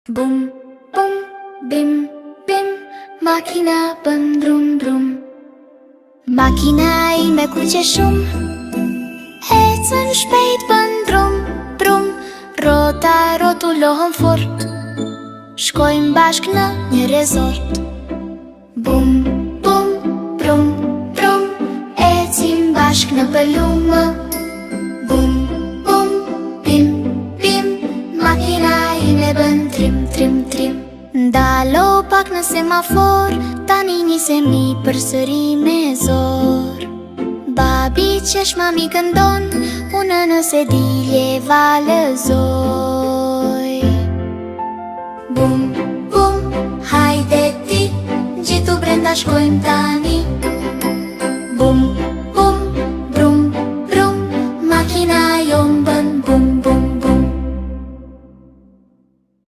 Bum, bum, bim, bim, machina pân drum, drum. Machina ime curge šum, hecen špejt pën drum, drum. Rota rotulohen fort, shkojmë bashk në një resort. Bum, bum, brum, brum, ecim bashk në pëllumë. Bum, bum, bim, bim, makina ime bën trim, trim, trim. Ndalo pak në semafor, tani nisemi përsëri me zor. Babi qesh mami këndon, unë në sedilje valëzoj. Bum, bum, hajde ti, gjithu brenda shkojmë tani.